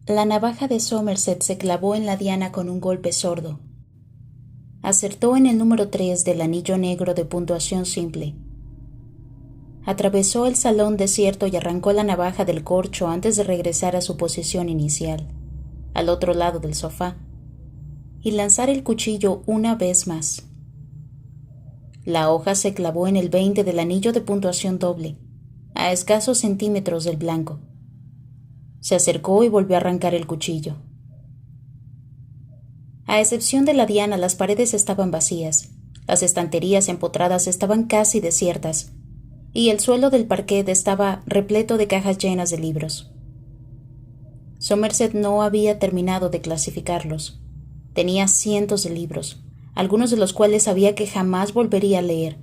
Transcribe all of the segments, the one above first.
La navaja de Somerset se clavó en la diana con un golpe sordo. Acertó en el número 3 del anillo negro de puntuación simple. Atravesó el salón desierto y arrancó la navaja del corcho antes de regresar a su posición inicial, al otro lado del sofá, y lanzar el cuchillo una vez más. La hoja se clavó en el 20 del anillo de puntuación doble, a escasos centímetros del blanco. Se acercó y volvió a arrancar el cuchillo. A excepción de la diana, las paredes estaban vacías, las estanterías empotradas estaban casi desiertas, y el suelo del parquet estaba repleto de cajas llenas de libros. Somerset no había terminado de clasificarlos. Tenía cientos de libros, algunos de los cuales sabía que jamás volvería a leer,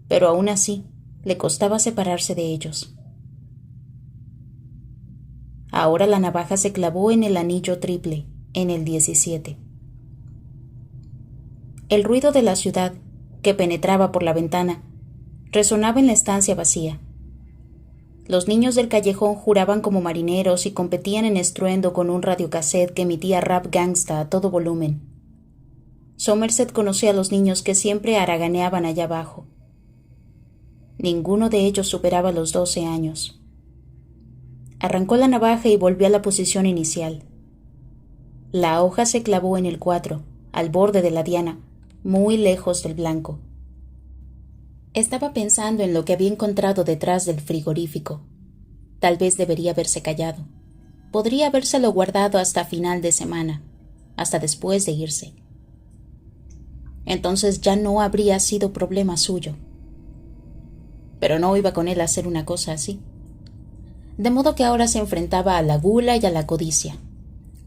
pero aún así le costaba separarse de ellos. Ahora la navaja se clavó en el anillo triple, en el 17. El ruido de la ciudad, que penetraba por la ventana, resonaba en la estancia vacía. Los niños del callejón juraban como marineros y competían en estruendo con un radiocassette que emitía rap gangsta a todo volumen. Somerset conocía a los niños que siempre haraganeaban allá abajo. Ninguno de ellos superaba los 12 años. Arrancó la navaja y volvió a la posición inicial. La hoja se clavó en el 4, al borde de la diana, muy lejos del blanco. Estaba pensando en lo que había encontrado detrás del frigorífico. Tal vez debería haberse callado. Podría habérselo guardado hasta final de semana, hasta después de irse. Entonces ya no habría sido problema suyo. Pero no iba con él a hacer una cosa así. De modo que ahora se enfrentaba a la gula y a la codicia.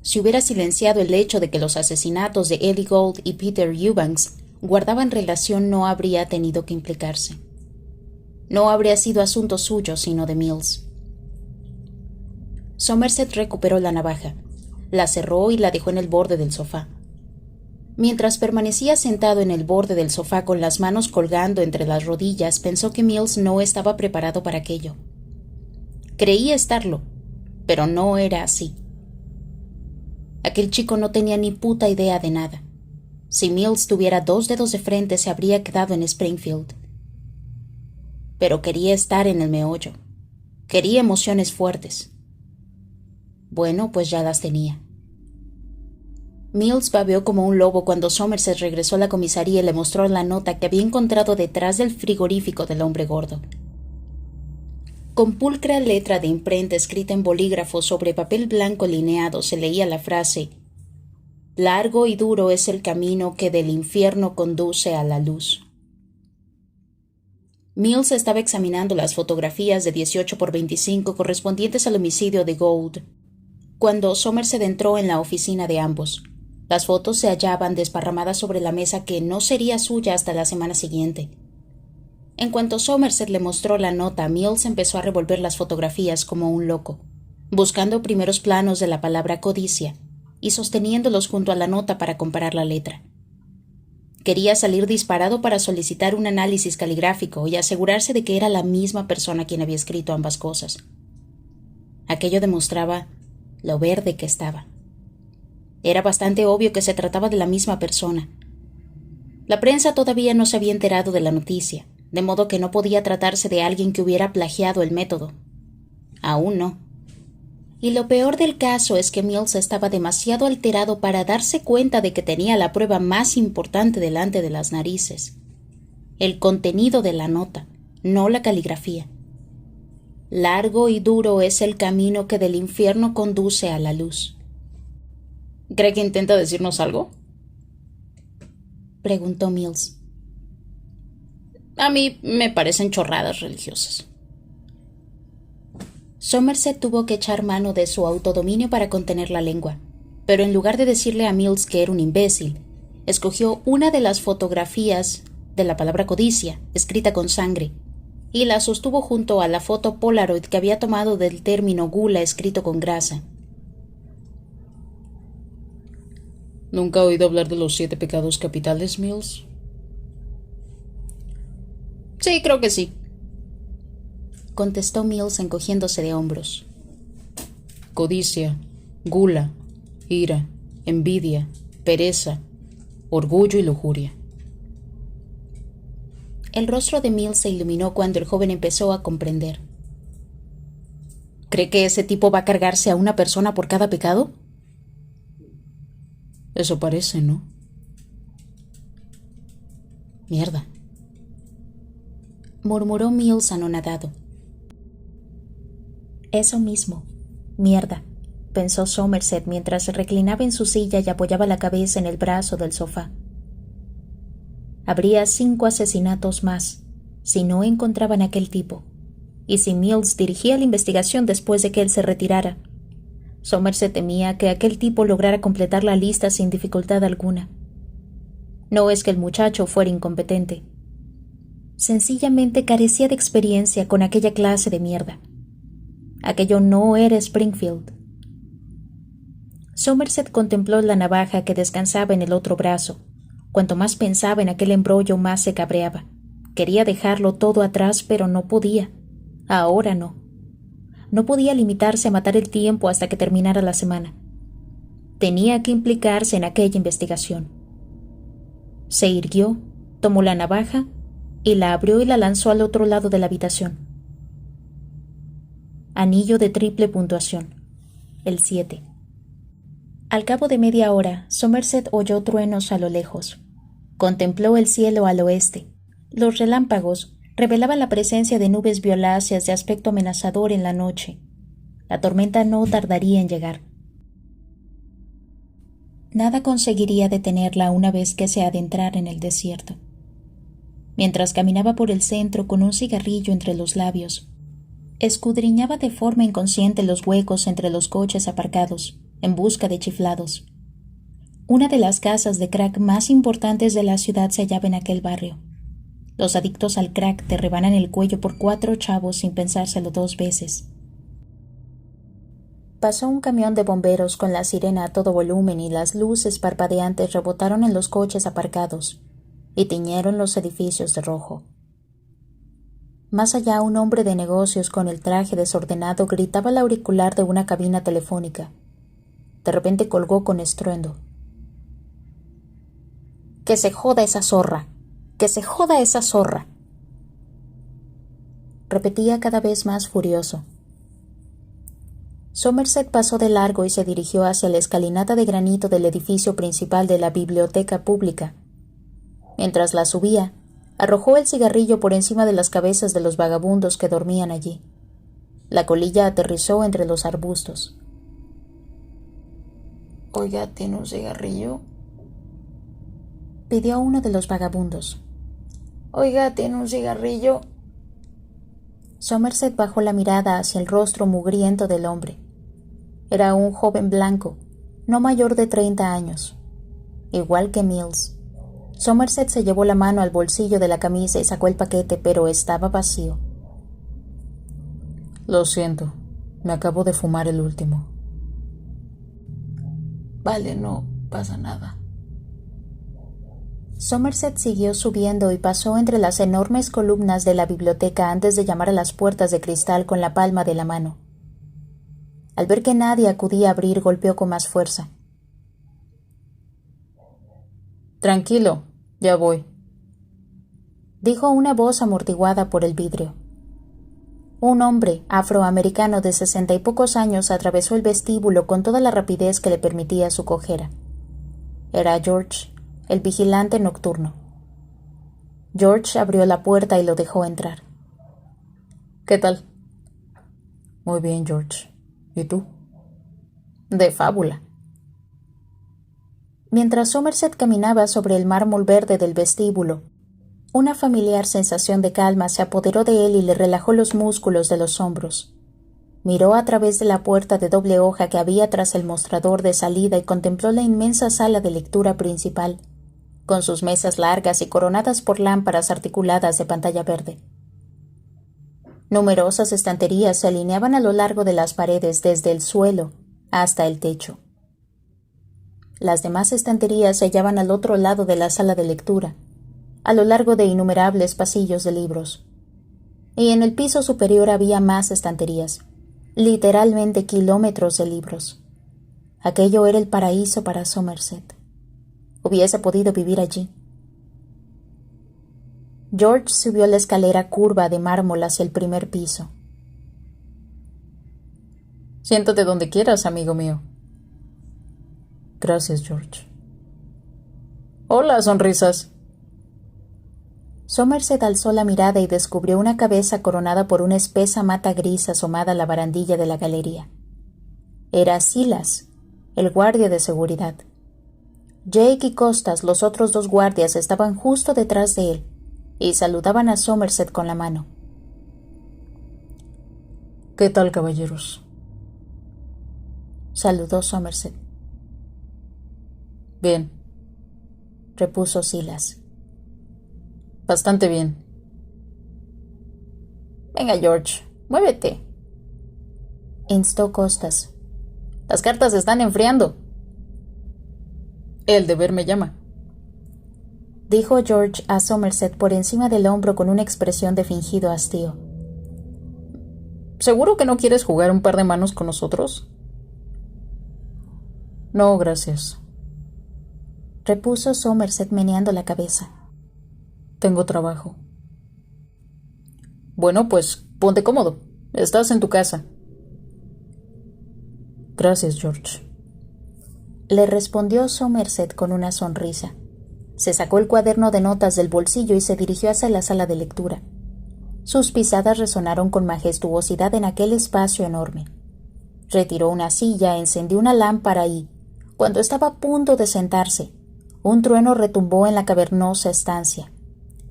Si hubiera silenciado el hecho de que los asesinatos de Ellie Gold y Peter Eubanks guardaban relación, no habría tenido que implicarse. No habría sido asunto suyo, sino de Mills. Somerset recuperó la navaja, la cerró y la dejó en el borde del sofá. Mientras permanecía sentado en el borde del sofá con las manos colgando entre las rodillas, pensó que Mills no estaba preparado para aquello. Creía estarlo, pero no era así. Aquel chico no tenía ni puta idea de nada. Si Mills tuviera 2 dedos de frente, se habría quedado en Springfield. Pero quería estar en el meollo. Quería emociones fuertes. Bueno, pues ya las tenía. Mills babeó como un lobo cuando Somerset regresó a la comisaría y le mostró la nota que había encontrado detrás del frigorífico del hombre gordo. Con pulcra letra de imprenta escrita en bolígrafo sobre papel blanco lineado se leía la frase: «Largo y duro es el camino que del infierno conduce a la luz». Mills estaba examinando las fotografías de 18x25 correspondientes al homicidio de Gold, cuando Somerset entró en la oficina de ambos. Las fotos se hallaban desparramadas sobre la mesa que no sería suya hasta la semana siguiente. En cuanto Somerset le mostró la nota, Mills empezó a revolver las fotografías como un loco, buscando primeros planos de la palabra codicia y sosteniéndolos junto a la nota para comparar la letra. Quería salir disparado para solicitar un análisis caligráfico y asegurarse de que era la misma persona quien había escrito ambas cosas. Aquello demostraba lo verde que estaba. Era bastante obvio que se trataba de la misma persona. La prensa todavía no se había enterado de la noticia, de modo que no podía tratarse de alguien que hubiera plagiado el método. Aún no. Y lo peor del caso es que Mills estaba demasiado alterado para darse cuenta de que tenía la prueba más importante delante de las narices. El contenido de la nota, no la caligrafía. Largo y duro es el camino que del infierno conduce a la luz. ¿Cree que intenta decirnos algo?, preguntó Mills. A mí me parecen chorradas religiosas. Somerset tuvo que echar mano de su autodominio para contener la lengua, pero en lugar de decirle a Mills que era un imbécil, escogió una de las fotografías de la palabra codicia, escrita con sangre, y la sostuvo junto a la foto Polaroid que había tomado del término gula escrito con grasa. ¿Nunca ha oído hablar de los 7 pecados capitales, Mills? Sí, creo que sí, contestó Mills encogiéndose de hombros. Codicia, gula, ira, envidia, pereza, orgullo y lujuria. El rostro de Mills se iluminó cuando el joven empezó a comprender. ¿Cree que ese tipo va a cargarse a una persona por cada pecado? Eso parece, ¿no? Mierda, murmuró Mills anonadado. Eso mismo, mierda, pensó Somerset mientras se reclinaba en su silla y apoyaba la cabeza en el brazo del sofá. Habría 5 asesinatos más si no encontraban a aquel tipo, y si Mills dirigía la investigación después de que él se retirara. Somerset temía que aquel tipo lograra completar la lista sin dificultad alguna. No es que el muchacho fuera incompetente. Sencillamente carecía de experiencia con aquella clase de mierda. Aquello no era Springfield. Somerset contempló la navaja que descansaba en el otro brazo. Cuanto más pensaba en aquel embrollo, más se cabreaba. Quería dejarlo todo atrás, pero no podía. Ahora no. No podía limitarse a matar el tiempo hasta que terminara la semana. Tenía que implicarse en aquella investigación. Se irguió, tomó la navaja y la abrió y la lanzó al otro lado de la habitación. Anillo de triple puntuación. El 7. Al cabo de media hora, Somerset oyó truenos a lo lejos. Contempló el cielo al oeste. Los relámpagos revelaban la presencia de nubes violáceas de aspecto amenazador en la noche. La tormenta no tardaría en llegar. Nada conseguiría detenerla una vez que se adentrara en el desierto. Mientras caminaba por el centro con un cigarrillo entre los labios, escudriñaba de forma inconsciente los huecos entre los coches aparcados, en busca de chiflados. Una de las casas de crack más importantes de la ciudad se hallaba en aquel barrio. Los adictos al crack te rebanan el cuello por 4 chavos sin pensárselo 2 veces. Pasó un camión de bomberos con la sirena a todo volumen y las luces parpadeantes rebotaron en los coches aparcados y tiñeron los edificios de rojo. Más allá, un hombre de negocios con el traje desordenado gritaba al auricular de una cabina telefónica. De repente colgó con estruendo. ¡Que se joda esa zorra! ¡Que se joda esa zorra! Repetía cada vez más furioso. Somerset pasó de largo y se dirigió hacia la escalinata de granito del edificio principal de la biblioteca pública. Mientras la subía, arrojó el cigarrillo por encima de las cabezas de los vagabundos que dormían allí. La colilla aterrizó entre los arbustos. Oiga, ¿tiene un cigarrillo? Pidió uno de los vagabundos. Oiga, ¿tiene un cigarrillo? Somerset bajó la mirada hacia el rostro mugriento del hombre. Era un joven blanco, no mayor de 30 años. Igual que Mills. Somerset se llevó la mano al bolsillo de la camisa y sacó el paquete, pero estaba vacío. Lo siento, me acabo de fumar el último. Vale, no pasa nada. Somerset siguió subiendo y pasó entre las enormes columnas de la biblioteca antes de llamar a las puertas de cristal con la palma de la mano. Al ver que nadie acudía a abrir, golpeó con más fuerza. Tranquilo, ya voy, dijo una voz amortiguada por el vidrio. Un hombre afroamericano de 60 y pocos años atravesó el vestíbulo con toda la rapidez que le permitía su cojera. Era George, el vigilante nocturno. George abrió la puerta y lo dejó entrar. ¿Qué tal? Muy bien, George. ¿Y tú? De fábula. Mientras Somerset caminaba sobre el mármol verde del vestíbulo, una familiar sensación de calma se apoderó de él y le relajó los músculos de los hombros. Miró a través de la puerta de doble hoja que había tras el mostrador de salida y contempló la inmensa sala de lectura principal, con sus mesas largas y coronadas por lámparas articuladas de pantalla verde. Numerosas estanterías se alineaban a lo largo de las paredes desde el suelo hasta el techo. Las demás estanterías se hallaban al otro lado de la sala de lectura, a lo largo de innumerables pasillos de libros. Y en el piso superior había más estanterías, literalmente kilómetros de libros. Aquello era el paraíso para Somerset. Hubiese podido vivir allí. George subió la escalera curva de mármol hacia el primer piso. Siéntate donde quieras, amigo mío. Gracias, George. Hola, sonrisas. Somerset alzó la mirada y descubrió una cabeza coronada por una espesa mata gris asomada a la barandilla de la galería. Era Silas, el guardia de seguridad. Jake y Costas, los otros dos guardias, estaban justo detrás de él y saludaban a Somerset con la mano. ¿Qué tal, caballeros? Saludó Somerset. Bien, repuso Silas. Bastante bien. Venga, George, muévete, instó Costas. Las cartas se están enfriando. El deber me llama, dijo George a Somerset por encima del hombro con una expresión de fingido hastío. ¿Seguro que no quieres jugar un par de manos con nosotros? No, gracias, repuso Somerset meneando la cabeza. Tengo trabajo. Bueno, pues ponte cómodo. Estás en tu casa. Gracias, George, le respondió Somerset con una sonrisa. Se sacó el cuaderno de notas del bolsillo y se dirigió hacia la sala de lectura. Sus pisadas resonaron con majestuosidad en aquel espacio enorme. Retiró una silla, encendió una lámpara y, cuando estaba a punto de sentarse, un trueno retumbó en la cavernosa estancia.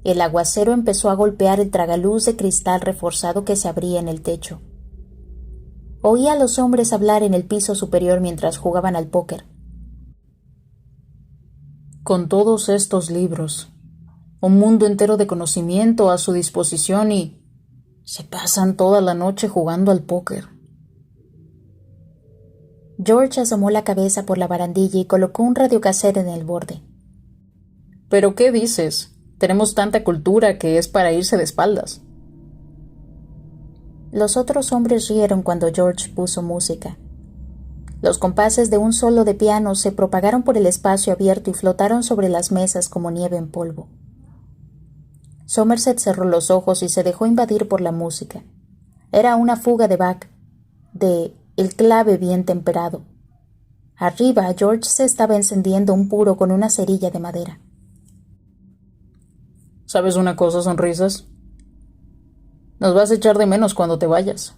El aguacero empezó a golpear el tragaluz de cristal reforzado que se abría en el techo. Oía a los hombres hablar en el piso superior mientras jugaban al póker. Con todos estos libros, un mundo entero de conocimiento a su disposición y se pasan toda la noche jugando al póker. George asomó la cabeza por la barandilla y colocó un radiocassette en el borde. ¿Pero qué dices? Tenemos tanta cultura que es para irse de espaldas. Los otros hombres rieron cuando George puso música. Los compases de un solo de piano se propagaron por el espacio abierto y flotaron sobre las mesas como nieve en polvo. Somerset cerró los ojos y se dejó invadir por la música. Era una fuga de Bach, de El clave bien temperado. Arriba, George se estaba encendiendo un puro con una cerilla de madera. ¿Sabes una cosa, sonrisas? Nos vas a echar de menos cuando te vayas.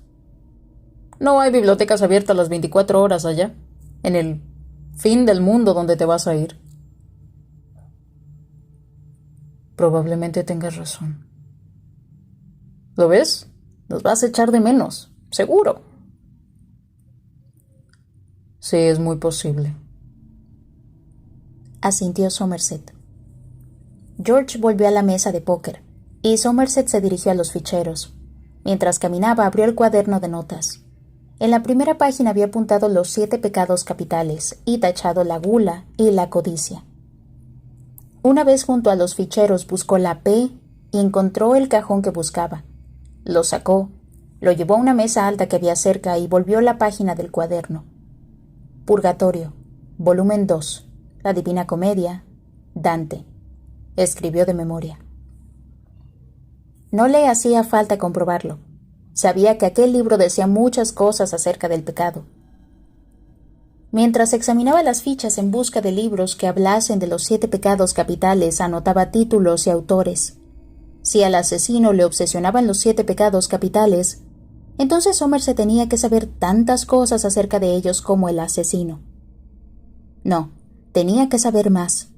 No hay bibliotecas abiertas las 24 horas allá, en el fin del mundo donde te vas a ir. Probablemente tengas razón. ¿Lo ves? Nos vas a echar de menos, seguro. Sí, es muy posible, asintió Somerset. George volvió a la mesa de póker y Somerset se dirigió a los ficheros. Mientras caminaba, abrió el cuaderno de notas. En la primera página había apuntado los 7 pecados capitales y tachado la gula y la codicia. Una vez junto a los ficheros buscó la P y encontró el cajón que buscaba. Lo sacó, lo llevó a una mesa alta que había cerca y volvió la página del cuaderno. Purgatorio, volumen 2, La Divina Comedia, Dante. Escribió de memoria. No le hacía falta comprobarlo. Sabía que aquel libro decía muchas cosas acerca del pecado. Mientras examinaba las fichas en busca de libros que hablasen de los 7 pecados capitales, anotaba títulos y autores. Si al asesino le obsesionaban los 7 pecados capitales, entonces Somerset tenía que saber tantas cosas acerca de ellos como el asesino. No, tenía que saber más.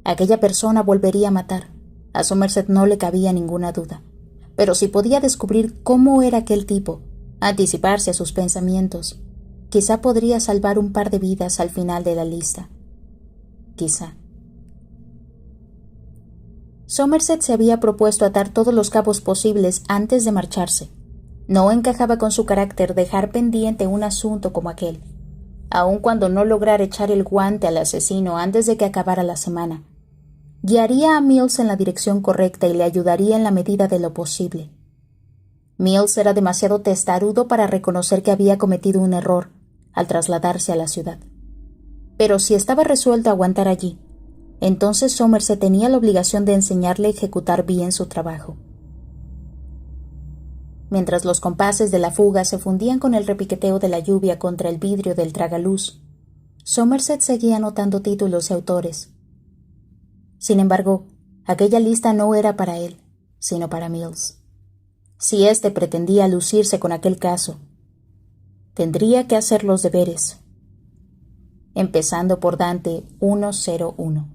Aquella persona volvería a matar. A Somerset no le cabía ninguna duda. Pero si podía descubrir cómo era aquel tipo, anticiparse a sus pensamientos, quizá podría salvar un par de vidas al final de la lista. Quizá. Somerset se había propuesto atar todos los cabos posibles antes de marcharse. No encajaba con su carácter dejar pendiente un asunto como aquel, aun cuando no lograra echar el guante al asesino antes de que acabara la semana. Guiaría a Mills en la dirección correcta y le ayudaría en la medida de lo posible. Mills era demasiado testarudo para reconocer que había cometido un error al trasladarse a la ciudad. Pero si estaba resuelto a aguantar allí, entonces Somerset tenía la obligación de enseñarle a ejecutar bien su trabajo. Mientras los compases de la fuga se fundían con el repiqueteo de la lluvia contra el vidrio del tragaluz, Somerset seguía anotando títulos y autores. Sin embargo, aquella lista no era para él, sino para Mills. Si éste pretendía lucirse con aquel caso, tendría que hacer los deberes, empezando por Dante 101.